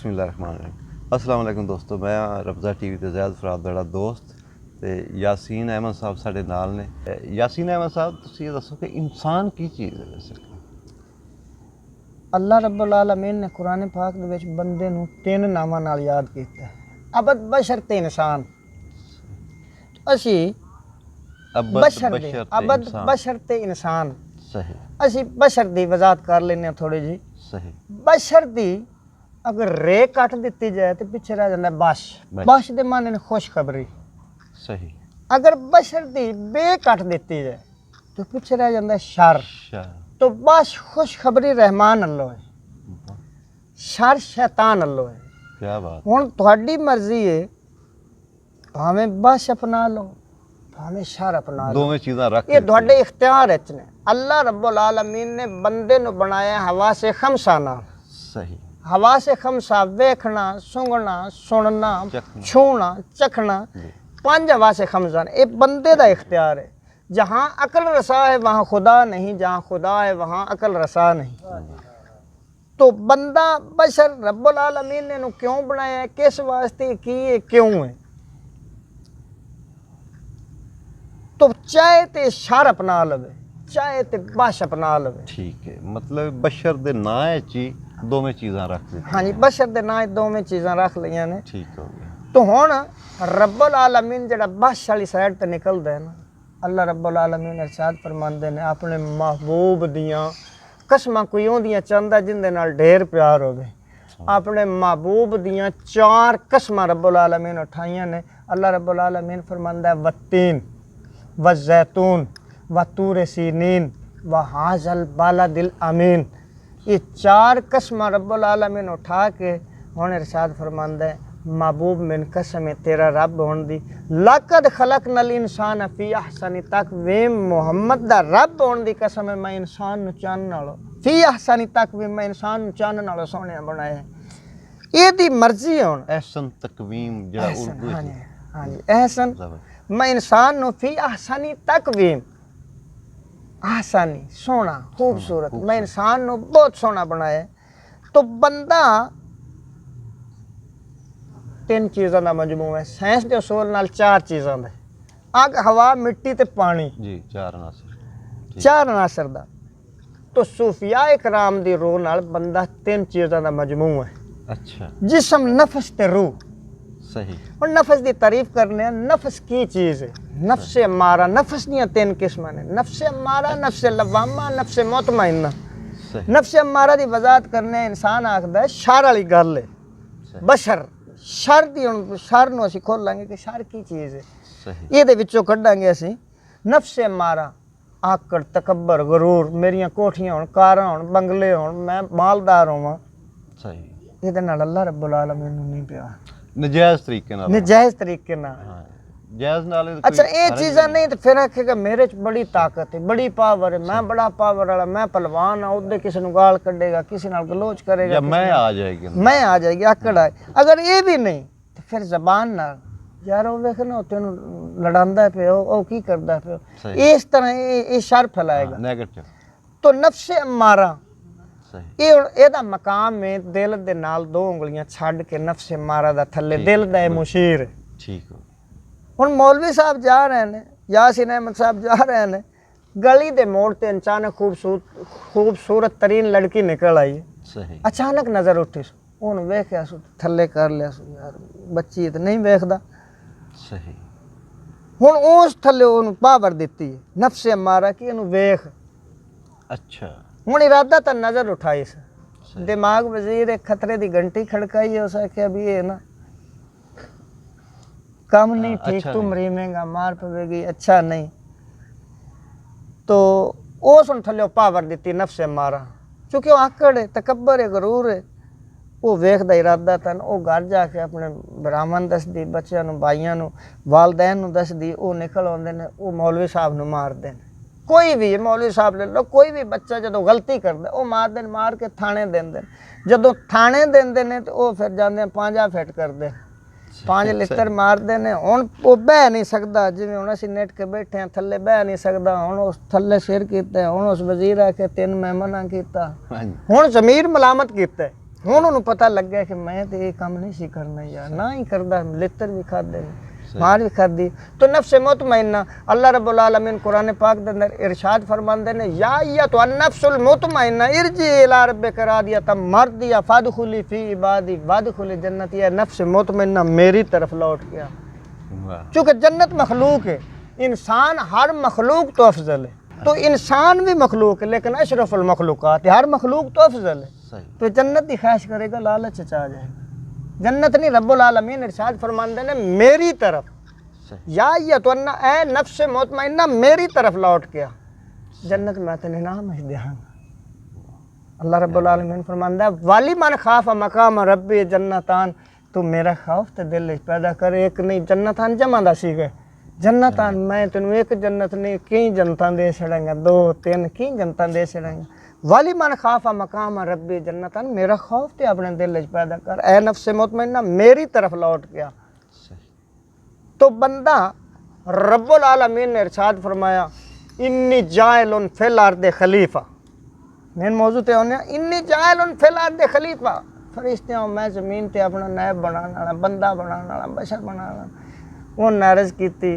बिस्मिल्लाहिर्रहमानिर्रहीम। अस्सलाम वालेकुम दोस्तों, मैं रब्ज़ा टीवी ते ज़ैद फराद दा दोस्त ते यासीन अहमद साहब साढ़े नाल ने। यासीन अहमद साहब, तुसीं ये दसो कि इंसान की चीज़ है वैसे? अल्लाह रब्बुल आलमीन ने कुरान पाक दे विच बंदे नूं तीन नामां नाल याद कीता है। अबद बशर ते इंसान। असी अबद बशर ते इंसान सही। असी बशर दी वजाहत कर लेने थोड़ी जी। सही। बशर दी अगर रे कट दित्ती जाए तो पिछे रह जाता बश। बश दे माने ने खुशखबरी। सही। अगर बशर दी बे कट दित्ती जाए तो पिछे रह जाता शर। तो बश खुशखबरी रहमान अल्लाह है, शर शैतान अल्लाह है। क्या बात। हुण तुहाडी मर्जी है, भावें बश अपना लो भावें शर अपना लो, दोवें चीज़ां रख ये तुहाडे इख्तियार विच ने। अल्लाह रब्बुल आलमीन ने बंदे नूं बनाया हवा से खमसा नाल। सही। हवा से खमसा वेखना, सूंघना, सुनना, छूना, चखना, पांच हवा से खमसा। ये बंदे दा इख्तियार है। जहाँ अकल रसा है वहाँ खुदा नहीं, जहाँ खुदा है वहाँ अकल रसा नहीं। तो बंदा बशर रब्बुल आलमीन ने क्यों बनाया है, किस वास्ते की है, क्यों है? तो चाहे ते शर अपना लवे, चाहे ते बश अपना लवे। ठीक है, मतलब बशर दे नां च दोवें चीज़ां रख दी। हाँ जी, बशर दे नां दोवें चीज़ां रख लियां ने। ठीक हो गया। तो हुण रब्बुल आलमीन जिहड़ा बश वाली साइड ते निकलदा है ना, अल्लाह रब्बुल आलमीन इरशाद फरमांदे ने अपने महबूब दियां कसमां कोई होंदियां चांदा जिंदे नाल ढेर प्यार होवे। अपने महबूब दियां चार कसमां रब्बुल आलमीन उठाइयां ने। अल्लाह रब्बुल आलमीन फरमांदा है वत्तीन व जैतून व तूर सीनीन व हाज़ल बालादिल अमीन। ये चार कसमां रब्बुल आलमीन उठा के हुण इरशाद फरमांदा है महबूब मिन कसम है तेरा रब होने दी। लक़द खलक़नल इंसान फी अहसनी तक़वीम। मुहम्मद दा रब होने दी कसम है, मैं इंसान नूं चाहण नालों फी अहसनी तक़वीम, मैं इंसान नूं चाहण नालों सोहणिया बनाया है। एदी मर्जी है। हुण एहसन तकवीम जिहड़ा उर्दू हाँ जी, हाँ जी, एहसन। मैं इंसान नूं फी अहसनी तक़वीम, आसानी सोहना खूबसूरत, मैं इंसान नूं बहुत सोहना बनाया है। तो बंदा तीन चीज़ों का मजमू है। साइंस के उसूल नाल चार चीज़ों का, अग हवा मिट्टी ते पानी जी, चार अनासर दा। तो सूफिया इकराम दी रूह नाल बंदा तीन चीज़ों का मजमू है। अच्छा। जिस्म नफस ते रूह। सही। और नफस की तारीफ करने, नफस की चीज़ है? नफ्स अम्मारा। नफस दियां तीन किस्मां ने, नफ्स अम्मारा, नफ्स लवामा, नफ्स मुतमइन्ना। नफ्स अम्मारा की वजाहत करने इंसान आखदा है शर वाली गल है। बशर शर दी, हुण शर नूं असीं खोलांगे कि शर की चीज़ है। सही। इहदे विचों कढांगे असीं नफ्स अम्मारा, आकड़, तकब्बर, गरूर, मेरियां कोठियां होण, कारां होण, बंगले होण, मैं मालदार होवां। सही। इहदे नाल अल्लाह रब्बुल आलमीन नूं नहीं पिया नजायज़ तरीके नाल, नजायज़ तरीके नाल। जायज़ नाल। अच्छा, ये चीज़ां नहीं तो फिर आखेगा मेरे च बड़ी ताकत है, बड़ी पावर है, मैं बड़ा पावर वाला, मैं पहलवान हाँ। उधर किसी नूं गाल कढ़ेगा, किसी नाल गलोच करेगा, मैं आ जाएगी आकड़ आए। अगर ये भी नहीं तो फिर जबान नाल यार वो वेख ना तेनूं लड़ांदा पियो, वो की करदा पियो, इस तरह ये शर फैलाएगा नेगेटिव। तो नफ्स अम्मारा ਇਹਦਾ मकाम है दिल दे नाल दो उंगलियां छड़ के नफ्स मारा दा थल्ले दिल दा मुशीर। ठीक हो। हुण मौलवी साहब जा रहे ने, यासीन अहमद साहब जा रहे ने, गली दे मोड़ ते अचानक खूबसूरत तरीन लड़की निकल आई। सही। अचानक नज़र उठी, हुण वेख्या सु थल्ले कर लिया सु, यार बच्ची तो नहीं वेखदा। सही। हुण उस थल्ले उहनूं पावर दित्ती है नफ्स मारा कि इहनूं वेख। अच्छा। हुण इरादा तो नज़र उठाई से, दिमाग वजीर एक खतरे की घंटी खड़काई है। उस आख्या भी ये ना कम नहीं ठीक, अच्छा तुम रीमेंगा मार पवेगी, अच्छा नहीं। तो उस थल्ले पावर दी नफ्स मारा, चूँकि वो आकड़ है, तकब्बर है, गरूर है। वो वेखदा इरादा था, वो घर जाके अपने ब्राह्मण दसदी, बच्चों नूं, भाइयों नूं, वालदैन नूं दसदी। वो निकल आउंदे ने, वो मौलवी साहब नूं मारदे ने। कोई भी मौलवी साहब ले लो, कोई भी बच्चा जो गलती करता वो मार देन, मार के थाने देंदे। जदों थाने देंदे ने तो वो फिर जाते पांजा फिट करते, 5 लित्र मारते हैं। हुण वो बह नहीं सकता, जिवें हुण असीं नेट के बैठे हैं थल्ले बह नहीं सकता। हुण उस थल्ले सिर कीता, हुण उस वजीर आके 3 मैं मना कीता, हुण ज़मीर मलामत कीता। ਹੁਣ ਉਹਨੂੰ ਪਤਾ ਲੱਗਿਆ ਕਿ ਮੈਂ ਤੇ ਇਹ ਕੰਮ ਨਹੀਂ ਸੀ ਕਰਨਾ ਯਾਰ, ਨਾ ਹੀ ਕਰਦਾ, ਲਿੱਤਰ ਵੀ ਖਾਦੇ ਨੇ, मार भी कर दी। तो नफ्स मुतमइन्ना अल्लाह रब्बुल आलमीन कुरान पाक के अंदर इरशाद फरमाते ने या तो नफ्सुल मुतमइन्ना इरजी इला रब्बिका रादियतम मर्दिया फदखुली फी इबादी वदखुली जन्नती। है नफ्स मुतमइन्ना मेरी तरफ लौट गया, चूँकि जन्नत मखलूक है, इंसान हर मखलूक तो अफजल है, तो इंसान भी मखलूक है लेकिन अशरफुल मखलूकात है, हर मखलूक तो अफजल है। तो जन्नत की ख्वाहिश करेगा लालच आ जाएगा, जन्नत नहीं। रब्बुल आलमीन इरशाद फरमाते ने मेरी तरफ या तो अन्ना ए नफ्स मुतमइन्ना मेरी तरफ लौट गया, जन्नत में तेने नाम है ध्यान। अल्लाह रब्बुल आलमीन फरमाता है वाली मन खाफ मकाम रब्बी जन्नतान, तू मेरा खौफ ते दिल विच पैदा कर। एक नहीं जन्नतान जमा दा सी गए, जन्नतान मैं तेनू एक जन्नत नहीं कई जन्नतां दे छड़ांगा, दो तीन कई जन्नतां दे छड़ांगा। वाली मन खाफा मकाम रब्बी जन्नतन, मेरा खौफ ते अपने दिल च पैदा कर। ए नफ्स मुतमइन्ना मेरी तरफ लौट गया। तो बंदा रब्बुल आलमीन ने इरशाद फरमाया इन्नी जाइलुन फिल अर्द खलीफा, मेन मौजू ते होने इन्नी जाइलुन फिल अर्द खलीफा, फरिश्तियां मैं ज़मीन ते अपना नायब बनाने वाला, बंदा बनाने वाला, बशर बनाने वाला। वो नारज कीती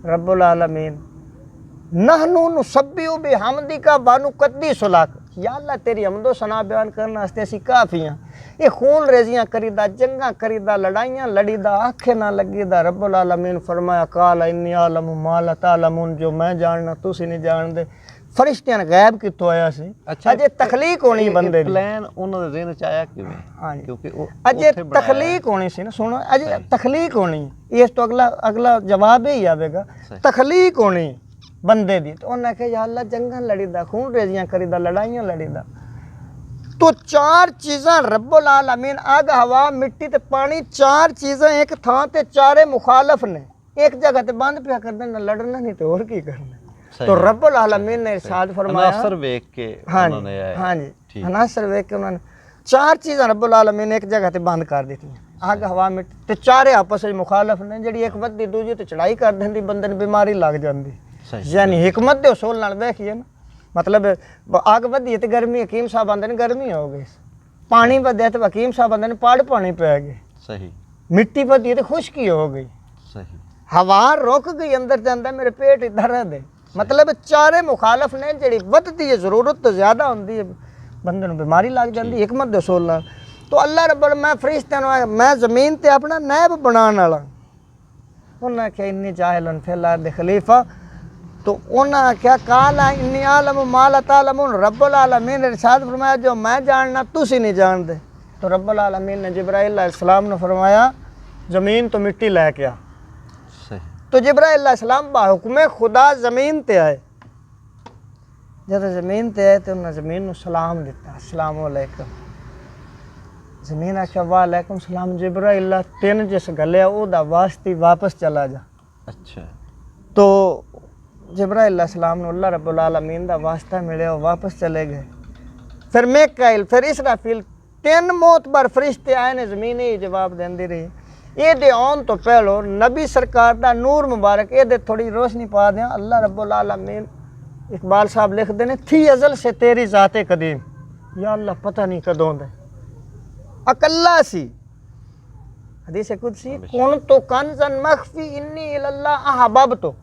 रब्बुल आलमीन नहनु नुसब्बिहु बिहम्दिका व नुक़द्दिसु लक, या अल्लाह तेरी हमदो सना बयान करने वास्ते असी काफ़ी हैं। ये खून रेजियां करीदा, जंगा करीदा, लड़ाइयां लड़ीदा, आखे ना लगीदा। रब्बुल आलमीन फरमाया काला इन्नी आलमु मा ला तालमून, जो मैं जानना तुसी नहीं जानदे। फरिश्तियां गैब कितों आया सी, अजे तखलीक होनी बंदे दी। प्लान उन्हां दे ज़हन च आया किवें? हां क्योंकि अजे तखलीक होनी सी ना, सुनो अजे तखलीक होनी, इस तो अगला जवाब ही आवेगा, तखलीक होनी बंदे दी। तो उन्हें कहा या अल्लाह जंगा लड़ीदा, खून रेजियां करीदा, लड़ाइयां लड़ीदा। तो चार चीज़ां रब्बुल आलमीन आग हवा मिट्टी ते पानी, चार चीज़ां एक थां ते चारे मुखालफ ने, एक जगह ते बंद पिया कर देना, लड़ना नहीं तो और की करना। तो रब्बुल आलमीन ने इरशाद फरमाया अनासर वेख के उन्होंने, हाँ जी अनासर वेख के उन्होंने चार चीज़ां रब्बुल आलमीन ने एक जगह ते बंद कर दी, आग हवा मिट्टी ते चारे आपस में मुखालफ ने, जिहड़ी एक वधी दूजी ते चढ़ाई कर देंदी, बंदे नूं बीमारी लग जाती। यानी हिकमत दे उसूल नाल देखिए ना, मतलब आग वधी तो गर्मी, हकीम साहब आंदे ने गर्मी हो गई, पानी वधिया तो हकीम साहब आंदे ने पड़ पानी पै गए, सही मिट्टी वधी तो खुश्की हो गई, सही हवा रुक गई, अंदर जांदा मेरे पेट दर्द है। मतलब चारे मुखालफ ने, जिहड़ी वधदी है जरूरत तो ज़्यादा होंदी है, बंदे नूं बीमारी लग जाती हिकमत दे उसूल नाल। तो अल्लाह रब्बुल मैं फरिश्तियां नूं मैं ज़मीन ते अपना नायब बनाने वाला, उन्हें आख्या इन्नी जाहिलुन फिल अर्द खलीफा। तो उन्हें आख्या काला इन्नी आलम माला तालमून, रब्बुल आलमीन ने इरशाद फरमाया जो मैं जानना तुसी नहीं जानते। तो रब्बुल आलमीन ने जिब्राइल अलैहिस्सलाम ने फरमाया ज़मीन तो मिट्टी लैके आ। तो जिब्राइल अलैहिस्सलाम बाहुक्मे खुदा ज़मीन ते आए, जब ज़मीन ते आए तो उन्हें ज़मीन नूं सलाम दिता, अस्सलामु अलैकुम। ज़मीन आख्या वालेकुम सलाम, जिब्राइल तीन जिस गले ओदा वास्ते वापस चला जा। अच्छा। तो जिब्राइल अलैहिस्सलाम ने अल्लाह रब्बुल आलमीन दा वास्ता मिले, वापस चले गए। फिर मिकाईल, फिर इसराफील, तीन मोतबर फरिश्ते आए ने, ज़मीन ही जवाब देंदी रही। ये दे आउण तो पहलो नबी सरकार दा नूर मुबारक ये दे थोड़ी रोशनी पा दें। अल्लाह रब्बुल आलमीन इकबाल साहब लिखते हैं थी अजल से तेरी ज़ाते कदीम, या अल्लाह पता नहीं कदों दे अकल्ला सी। हदीस कुदसी कुन तो कंजन मखफी इन्नी इल्लाह अहबब, तो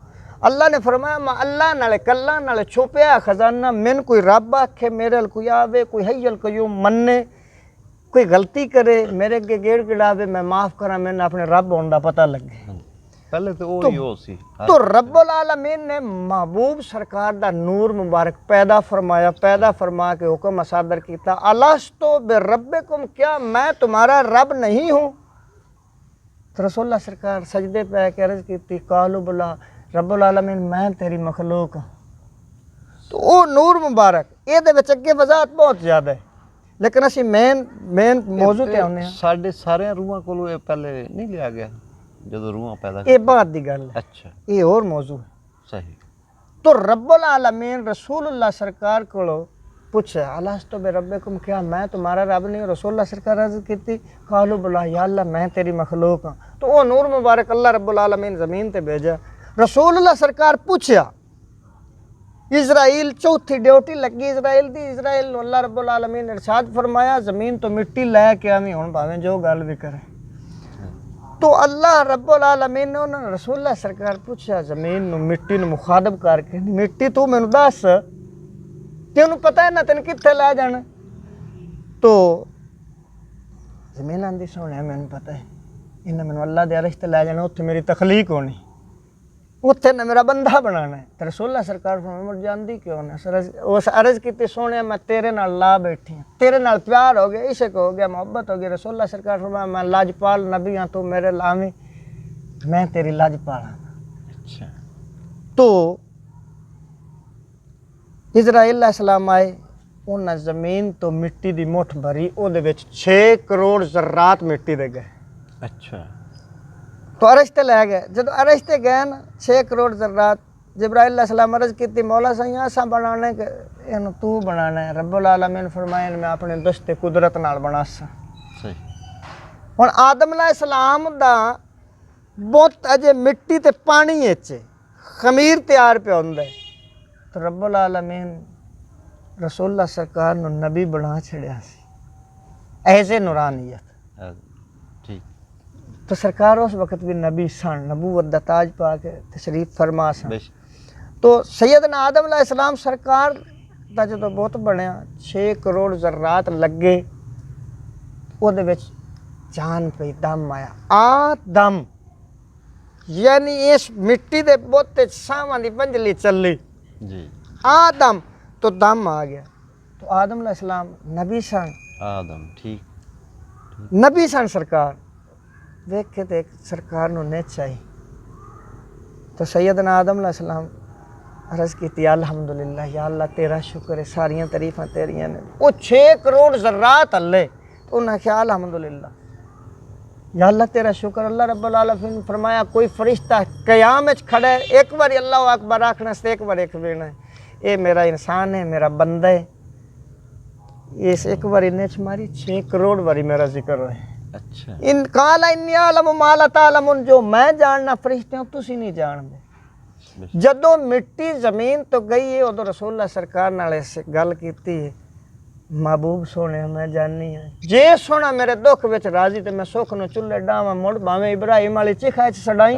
अल्लाह ने फरमाया मैं अल्लाह नाले कल्ला नाले छुपया खजाना, मैन कोई रब आखे मेरे अल कोई आवे, कोई हय्यल कोई मन्ने, कोई गलती करे मेरे अगे गेड़ गिड़ावे मैं माफ़ करा, मैंने अपने रब होने का पता लगे। पहले तो वो ही हो सी। तो रब्बुल आलमीन ने महबूब सरकार दा नूर मुबारक पैदा फरमाया, पैदा फरमा के हुक्म असादर किया अलस्तो बिरब्बिकुम, क्या मैं तुम्हारा रब नहीं हूँ। तो रसूलुल्लाह सरकार सजदे पे के अर्ज की कालू बुला रब्बुल आलमीन मैं तेरी मखलूक। तो वो नूर मुबारक ये अगे वजाहत बहुत ज़्यादा है, लेकिन असी मेन मौजू ते आने साडे सारे रूहां कोलों ये पहले नहीं लिया गया जो रूहां पैदा ये बात दी गल है। अच्छा ये और मौजू है, सही। तो रब्बुल आलमीन रसूलुल्लाह सरकार कोलों पूछे अलस्तो बिरब्बिकुम, क्या मैं तुम्हारा रब नहीं। रसूलुल्लाह सरकार अर्ज की कालू बुला या अल्लाह मैं तेरी मखलूक हाँ। तो वो नूर मुबारक अल्लाह रब्बुल आलमीन ज़मीन ते भेजा। रसूलुल्लाह सरकार पूछया इजराइल चौथी ड्यूटी लगी इजराइल दी। इजराइल अल्लाह रब्बुल आलमीन ने इरशाद फरमाया ज़मीन तो मिट्टी लैके आवी हुण भावें जो गल भी करे। तो अल्लाह रब्बुल आलमीन ने उन्होंने रसूलुल्लाह सरकार पूछा ज़मीन नू मिट्टी नू मुखातब करके, मिट्टी तू मैनू दस तेनू पता है ना तेन कित्थे लै जाना? तो ज़मीन आंदी सोने मैनू पता है, इन्हें मैनू अल्लाह दे अरश ते लै जाना, उत्थे मेरी तखलीक होनी, उत्थे न मेरा बंदा बनाना है। तो रसूलुल्लाह सरकार फरमाया जानदी क्यों ना उस अर्ज की सोने मैं तेरे नाल ला बैठी हाँ, तेरे नाल प्यार हो गया, इश्क हो गया, मोहब्बत हो गई। रसूलुल्लाह सरकार फरमाया मैं लाजपाल नबी हाँ, तू मेरे लामी, मैं तेरी लाजपाल हाँ। अच्छा। तो इजराइल अलैहिस्सलाम आए, उन्हें ज़मीन तो मिट्टी दी मुठ भरी, उहदे विच 6 करोड़ ज़र्रात मिट्टी दे गए। अच्छा। तो अरश ते लै गए। जब अरश ते गए ना 6 करोड़ ज़र्रात, जिब्राइल अलैहिस्सलाम अर्ज की मौला साईं असा बनाने के इन्हू तू बनाना है। रब्बुल आलमीन फरमाया मैं अपने दस्ते कुदरत नाल बनासा। सही। हुण आदम अलैहिस्सलाम दा बुत अजे मिट्टी ते पानी विच खमीर तैयार पिया हुंदा है, तो रब्बुल आलमीन रसूलुल्लाह सरकार नू नबी बना छड़िया सी, ऐसे नूरानियत। ठीक। तो सरकार उस वक्त भी नबी सन, नबूवत दा ताज पा के तशरीफ फरमा सन। तो सैयदना आदम अलैहिस्सलाम सरकार दा जो बुत बनया 6 करोड़ ज़र्रात लगे, उहदे विच जान पई, दम आया। आदम यानी इस मिट्टी दे बुत ते सावां दी पंजली चली जी। आदम, तो दम आ गया। तो आदम अलैहिस्सलाम नबी सन, आदम ठीक। नबी सन सरकार। देखे तो एक सरकार नू निच आई। तो सैयदना आदम अलैहिस्सलाम अर्ज की अल्हम्दुलिल्लाह, या अल्लाह तेरा शुक्र है, सारियां तारीफां तेरियां ने। वो 6 करोड़ ज़र्रात हल्ले, तो उन्हें आख्या अल्हम्दुलिल्लाह, या अल्लाह तेरा शुक्र। अल्लाह रब्बुल आलमीन फरमाया कोई फरिश्ता क़याम विच खड़ा है, एक बार अल्लाह अकबर आखना से एक बार एक वेना है, ये मेरा इंसान है, मेरा बंदा है, इस एक बार निच मारी 6 करोड़ बारी मेरा जिक्र होए। अच्छा। इन काला इन्नी आलम मा ला तालमुन, जो मैं जानना फरिश्ते तुसी नहीं जानदे। जदों मिट्टी ज़मीन तो गई है, उदों रसूलुल्लाह सरकार नाल इस गल कीती है, महबूब सोने मैं जानी है, जे सोना मेरे दुख विच राजी ते मैं सुख नूं चुल्हे डावां मुड़, भावें इब्राहिम वाली चिखा च छड़ाई,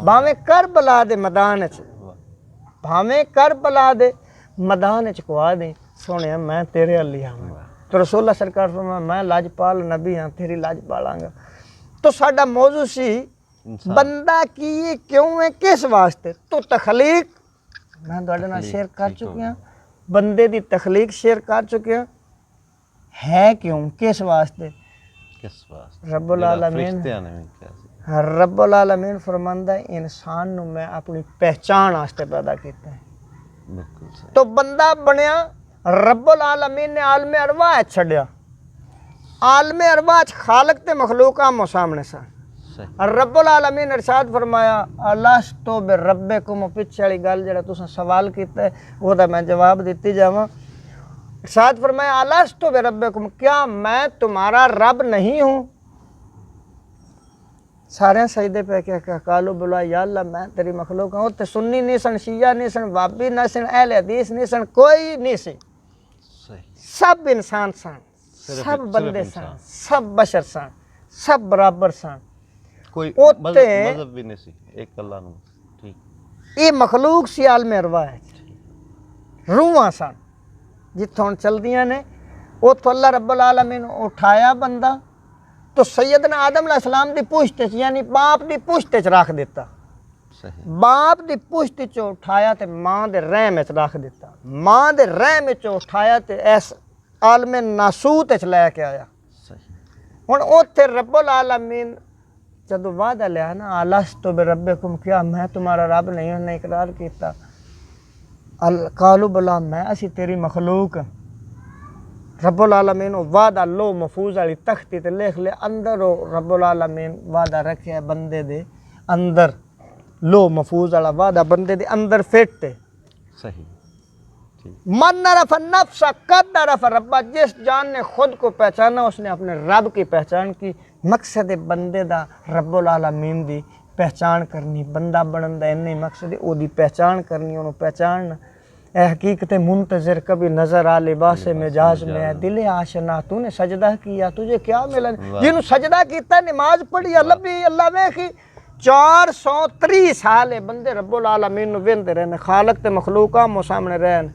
भावें करबला दे मैदान च, भावें करबला दे मैदान च कुआ दे, सोने मैं तेरे अल्ली आवां। तो रसूलुल्लाह सरकार फरमाया मैं लाजपाल नबी हाँ, तेरी लाज पालांगा। तो साडा मौजू सी बंदा की है, क्यों है, किस वास्ते। तो तखलीक मैं तुहाडे नाल शेयर कर चुकिया, बंदे दी तखलीक शेयर कर चुकिया, है क्यों, किस वास्ते, किस वास्ते। रब्बुल आलमीन, रब्बुल आलमीन फरमांदा है इंसान नू मैं अपनी पहचान वास्ते पैदा कीता है। बिल्कुल सही। तो बंदा बनया, रब्बुल आलमीन ने आलमे अरवाह छड़िया, आलमे अरवाह खालक ते मखलूक आमो सामने सा। रब्बुल आलमीन इरशाद फरमाया अलस्तु बिरब्बिकुम, पिछे वाली गल जेड़ा तुसां सवाल कीता है ओदा मैं जवाब दित्ती जावां। इरशाद फरमाया अलस्तु बिरब्बिकुम, क्या मैं तुम्हारा रब नहीं हूँ? सारे सजदे पे क्या कालू बुला या अल्लाह मैं तेरी मखलूक हूँ। उत्ते सुन्नी नहीं सन, शिया नहीं सन, वाबी नहीं सन, अहले हदीस नहीं सन, कोई नहीं सी, सब इंसान सन, सब बंदे सन, सब बशर सन, सब बराबर सन, कोई मजहब भी नहीं सी, एक अल्लाह नू। ठीक। ये मखलूक सी आलमे अरवाह है, रूहां सन जिथों चलदियां ने, उथों अल्लाह रब्बुल आलमीन उठाया बंदा, तो सैयदना आदम अलैहिस्सलाम दी पुश्त च यानी बाप दी पुश्त च रख दिता। बाप दी पुश्त चो उठाया ते मां दे रहम च रख दिता, मां दे रहम चो उठाया ते इस आलमे नासूत च लैके आया। हुण उत्थे रब्बुल आलमीन जदों वादा लिया ना अलस्तु बिरब्बिकुम, क्या मैं तुम्हारा रब नहीं हूं, इकरार किया कालू बला मैं असी तेरी मखलूक। रब्बुल आलमीन वादा लो महफूज वाली तख्ती ते लिख ले, अंदर रब्बुल आलमीन वादा रखे बंदे दे अंदर, लो महफूज वाला वादा बंदे दे अंदर फिट है। सही। मन अरफ नफ्स कद अरफ रब्बा, जिस जान ने खुद को पहचाना उसने अपने रब की पहचान की। मकसद बंदे दा रब्बुल आलमीन दी पहचान करनी, बंदा बनन दा इन्ना ही मकसद है, ओदी पहचान करनी, उन्होंने पहचानना। ए हकीकत मुंतजर कभी नजर आ लिबास मिजाज में है दिल आशना तूने सजदा किया तुझे क्या मिला जिन्हों सजदा किया नमाज पढ़ी अल्लाह अल्लाह वेखी 430 साल है बंदे रब्बुल आलमीन नु वेंदे रहने खालक ते मखलूका मो सामने रहन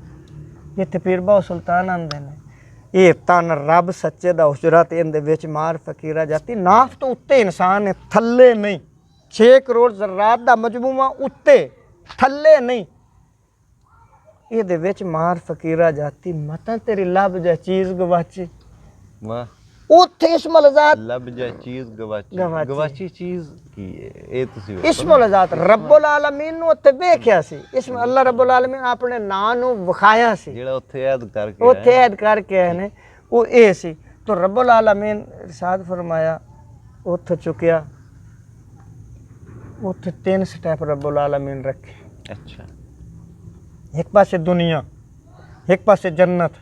इत्थे पीर बाऊ सुल्तान आंदे ने ये तन रब सच्चे दा हुजरत इहदे विच मार फकीरा जाती नाफ तो उत्ते इंसान है थल्ले नहीं 6 करोड़ ज़र्रात दा मजमूआ उत्ते थल्ले नहीं ਇਹਦੇ ਵਿੱਚ ਮਾਰ ਫਕੀਰਾ ਜਾਤੀ ਮਤਾਂ ਤੇਰੀ ਲੱਭ ਜਾ ਚੀਜ਼ ਗਵਾਚੀ ਵਾਹ ਉੱਥੇ ਇਸਮੁਲ ਜ਼ਾਤ ਲੱਭ ਜਾ ਚੀਜ਼ ਗਵਾਚੀ ਚੀਜ਼ ਕੀ ਹੈ ਇਹ ਤੁਸੀਂ ਇਸਮੁਲ ਜ਼ਾਤ ਰੱਬੁਲ ਆਲਮੀਨ ਨੂੰ ਉੱਥੇ ਵੇਖਿਆ ਸੀ ਇਸਮ ਅੱਲਾ ਰੱਬੁਲ ਆਲਮੀਨ ਆਪਣੇ ਨਾਂ ਨੂੰ ਵਿਖਾਇਆ ਸੀ ਜਿਹੜਾ ਉੱਥੇ ਐਦ ਕਰਕੇ ਆਏ ਨੇ ਉਹ ਇਹ ਸੀ तो रब्बुल आलमीन इरशाद फरमाया ਉੱਥੇ ਚੁੱਕਿਆ ਉੱਥੇ 3 ਸਟੈਪ रब्बुल आलमीन रखे अच्छा एक पासे दुनिया एक पासे जन्नत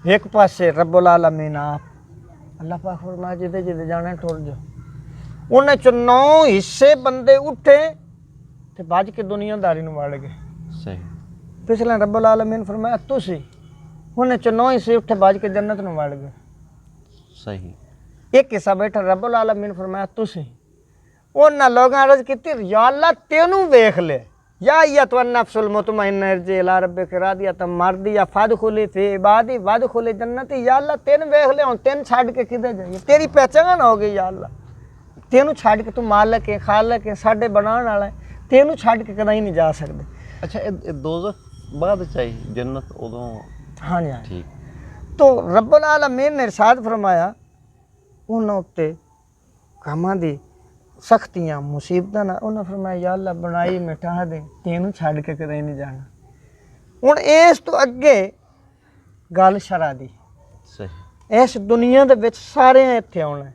एक पासे रब्बुल आलमीन आप अल्लाह पाक फरमाया जिदे जिदे जाना टुर जाओ उन्हें च 9 हिस्से बंदे उठे ते भज के दुनियादारी नूं वड़ गए सही पिछले रब्बुल आलमीन फरमाया तुसी उन्हें च 9 हिस्से उठे भज के जन्नत नूं वड़ गए सही एक हिस्सा बैठा रब्बुल आलमीन फरमाया तुसी उन्हां लोगां अर्ज कीती या अल्लाह तेनू वेख ले या नफ्सुल मुतमइन्ना इरजी इला रब्बिका रादियतम मर्दिया फदखुली फी इबादी वदखुली जन्नती या अल्लाह तेन वेख ले हुण तेन छड़ के किधर जाइए तेरी पहचान हो गई या अल्लाह तेनू छड़ के तू मालिक है खालिक है साडे बनाने वाला है तेनू छड़ के कदा ही नहीं जा सकदे अच्छा ये दोज़ख बाद चाहिए जन्नत उदों हाँ जी ठीक तो रब्बुल आलमीन ने इरशाद फरमाया उन्हां उत्ते कामां दी सख्तियां मुसीबतां ना उन्हें फरमाया या अल्लाह बनाई मिटा दे तेनू छड़ के कदे नहीं जाना हुण इस तो अगे गल शरा दी सही इस दुनिया दे विच सारे इत्थे आउणा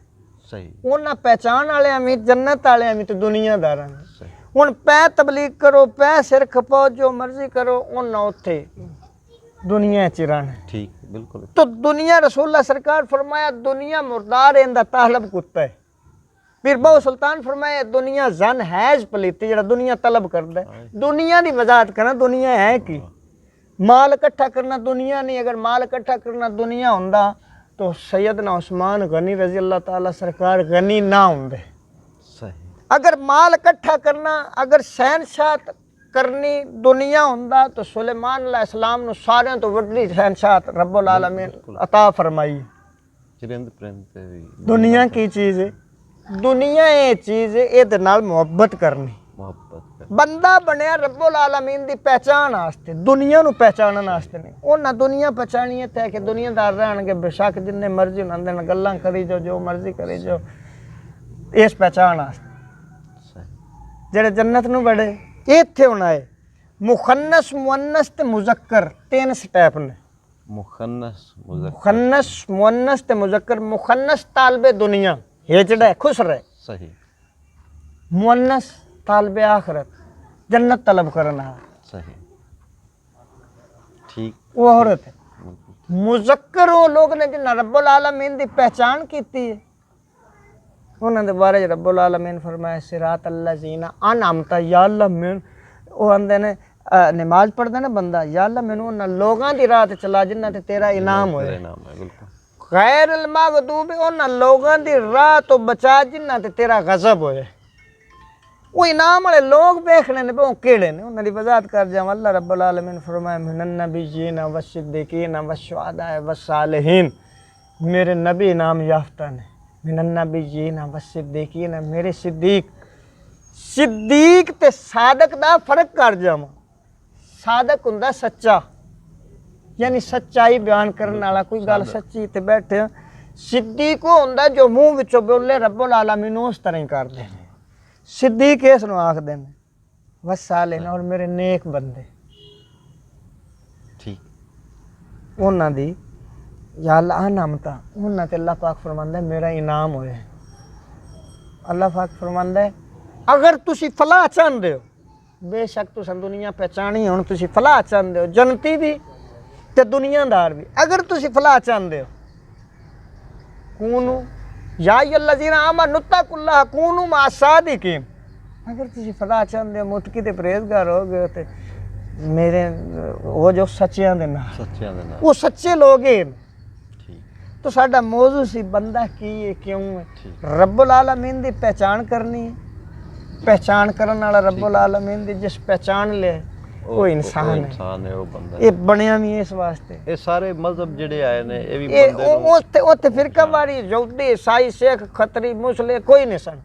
सही उन्हां पहचान वालियां भी जन्नत वालियां भी ते दुनियादारां भी सही हुण पै तबलीग करो पै सिर खपाओ जो मर्जी करो उन्हां उत्थे दुनिया च रहना ठीक बिल्कुल तो दुनिया रसूलुल्लाह सरकार फरमाया दुनिया मुर्दार इंदा तालब कुत्ता है पीर बाऊ सुल्तान फरमाया दुनिया जन हैज पलीती जरा दुनिया तलब करदा है दुनिया दी वजाहत करना दुनिया है की माल इकट्ठा करना दुनिया नहीं अगर माल इकट्ठा करना दुनिया हुंदा तो सैयदना उस्मान गनी रजी अल्लाह ताला सरकार गनी ना हुंदे सही अगर माल इकट्ठा करना अगर शहनशाह करनी दुनिया हुंदा तो सुलेमान अलैहिस्सलाम नु सारे तो वड्डी शहनशाह रब्बुल आलमीन अता फरमाई चरिंद परिंद भी दुनिया की चीज़ है दुनिया ये चीज़ है ये नाल मुहब्बत करनी मोहब्बत बंदा बनया रब्बुल आलमीन दी पहचान आस्ते दुनिया नू पहचानन आस्ते नहीं उन्हां दुनिया पहचानी है कि दुनियादार रहणगे बेशक जिन्ने मर्जी उन्हां दे गल्लां करी जाओ जो मर्जी करी जाओ इस पहचान आस्ते सही जेड़े जन्नत नू बड़े इत्थे होना है मुखन्नस मुअन्नस ते मुज़क्कर 3 स्टेप ने मुखन्नस मुअन्नस ते मुज़क्कर मुखन्नस तालिबे दुनिया हेजड़ा खुश रहे सही मुअन्नस तालिबे आखिरत जन्नत तलब करना सही ठीक वो औरत है मुज़क्कर वो लोग ने जिन्हें रब्बुल आलमीन दी पहचान की है उन्होंने दे बारे रब्बुल आलमीन फरमाया सिरात अल्लज़ीना अनअमता या अल्लाह मैन वो आंदे ने नमाज पढ़दे ना बंदा या अल्लाह मैनू उन्हां लोगां दी राह ते चला जिन्हां ते तेरा इनाम होए बिल्कुल गैरुल मग़दूब उन्हां लोगां दी राह तो बचा जिन्हां ते तेरा गज़ब होए वो इनाम वाले लोग देखने ने वो केड़े ने उन्हां दी वजाहत कर जावां अल्लाह रब्बुल आलमीन फरमाया मिनन नबिय्यीन वस्सिद्दीकीन वश्शुहदा वस्सालिहीन मेरे नबी इनाम याफ्ता ने मिनन नबिय्यीन वस्सिद्दीकीन मेरे सिद्दीक सिद्दीक ते सादक दा फर्क कर जावां सादक हुंदा सच्चा यानी सच्चाई बयान करने वाला कोई गल सच्ची ते बैठे सिद्दीक वो हुंदा जो मुंह विचों बोले रब्बुल आलमीन उस तरह ही करदे ने सिद्दीक इस नूं आखदे ने वस्सालिहीन और मेरे नेक बंदे ठीक उन्हां दी या अल्लाह अनअमता उन्हां ते अल्लाह पाक फरमांदा मेरा इनाम होए अल्लाह पाक फरमांदा अगर तुसी फलाह चाहंदे हो बेशक तुसां दुनिया पहचानी हुण तुसी फलाह चाहंदे हो जनती भी ते दुनियादार भी अगर तुसी फलाह चाहंदे हो कूनू या अय्युहल्लज़ीना आमनू तक़ुल्लाह कूनू मअस सादिकीन अगर तुसी फलाह चाहंदे हो मुतकी ते परहेज़गार हो गए ते मेरे वो जो सच्चियां दे नाल सच्चियां दे नाल वो सच्चे लोग हैं। ठीक तो साडा मौजू सी बंदा की है क्यों है ठीक रब्बुल आलमीन दी पहचान करनी है। पहचान करने वाला रब्बुल आलमीन दी जिस पहचान ले वो इंसान है इंसान है वो बंदा ये बनया भी इस वास्ते ये सारे मजहब जेडे आए ने ये भी ये बंदे नूं उत्थे उत्थे फिरकावारी यहूदी ईसाई सिख खतरी मुसले कोई नहीं सन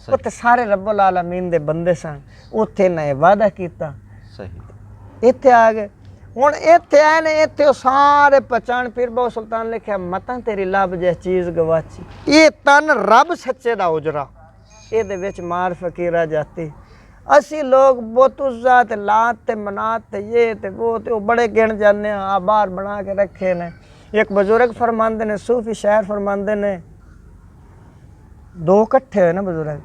सही। उत्थे सारे रब्बुल आलमीन दे बंदे सन उत्थे ने वादा कीता सही इत्थे आ गए हुण इत्थे आए ने इत्थे वो सारे पहचान पीर बहु सुल्तान लिखिया मतां तेरी लब जै चीज़ गवाची ये तन रब सच्चे दा उजरा ਇਹਦੇ ਵਿੱਚ ਮਾਰ ਫਕੀਰਾ ਜਾਤੀ ਅਸੀਂ ਲੋग ਬੁੱਤ ਤੇ ਲਾਤ ਤੇ ਮਨਾਤ ਤੇ ਇਹ ਤੇ ਉਹ ਬੜੇ ਗਿਣ ਜਾਂਦੇ ਆ ਬਾਹਰ ਬਣਾ ਕੇ ਰੱਖੇ ਨੇ ਇੱਕ ਬਜ਼ੁਰਗ ਫਰਮਾਉਂਦੇ ਨੇ ਸੂਫੀ ਸ਼ਾਇਰ ਫਰਮਾਉਂਦੇ ਨੇ ਦੋ ਇਕੱਠੇ ਹੋਏ ਨਾ ਬਜ਼ੁਰਗ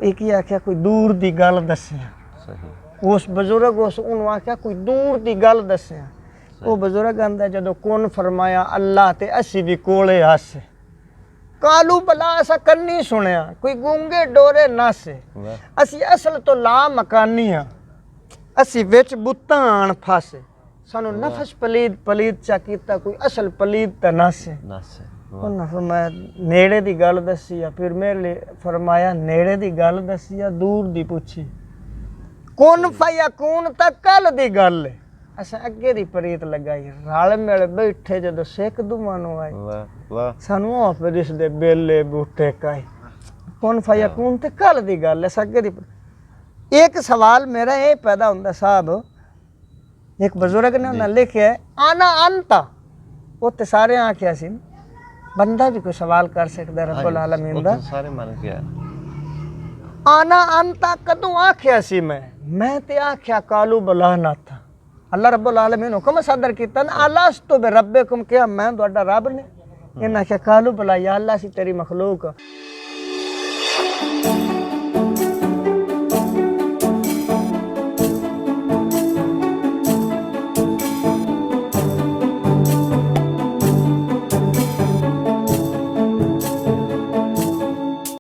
ਇੱਕ ਹੀ ਆਖਿਆ ਕੋਈ ਦੂਰ ਦੀ ਗੱਲ ਦੱਸਿਆ ਸਹੀ ਉਸ ਬਜ਼ੁਰਗ ਉਸ ਉਹਨੂੰ ਆਖਿਆ ਕੋਈ ਦੂਰ ਦੀ ਗੱਲ ਦੱਸਿਆ ਉਹ ਬਜ਼ੁਰਗ ਆਂਦਾ ਜਦੋਂ ਕੌਣ ਫਰਮਾਇਆ ਅੱਲਾ ਤੇ ਅਸੀਂ ਵੀ ਕੋਲੇ ਹਾਸੇ कालू बला असा कन्नी सुनिया कोई गूंगे डोरे नासे असी असल तो ला मकानी हाँ असी विच बुत्तां आण फासे सानू नफस पलीद पलीद चा कीता कोई असल पलीद ता नासे उन्हें फरमाया नेड़े दी गल दसी आ फिर मेरे लिए फरमाया नेड़े दी गल दसी आ दूर दी पूछी कौन फाया कौन ता कल दी गल है असा अगे दी परीत लगाई रल मिल बैठे जदों सिख दुआं नूं आए वाह सानू फिर इसदे बेले बूटे काए कौन फाया कौन ते कल दी गल है अगे दी एक सवाल मेरा ये पैदा हुंदा साहब एक बुजुर्ग ने उन्हें लिखिया आना अंता उत्ते सारे आख्या सी बंदा भी कोई सवाल कर सकदा रब्बुल आलमीन दा सारे मन के आना अंता कदों आख्या सी मैं ते आख्या कालू बला ना था अल्लाह रब्बुल आलमीन हुक्म सदर कीता ना अल्लाह तो बे रब्बकुम क्या मैं तुहाडा रब ने इन्हां आख्या कालू भला या अल्लाह सी तेरी मखलूक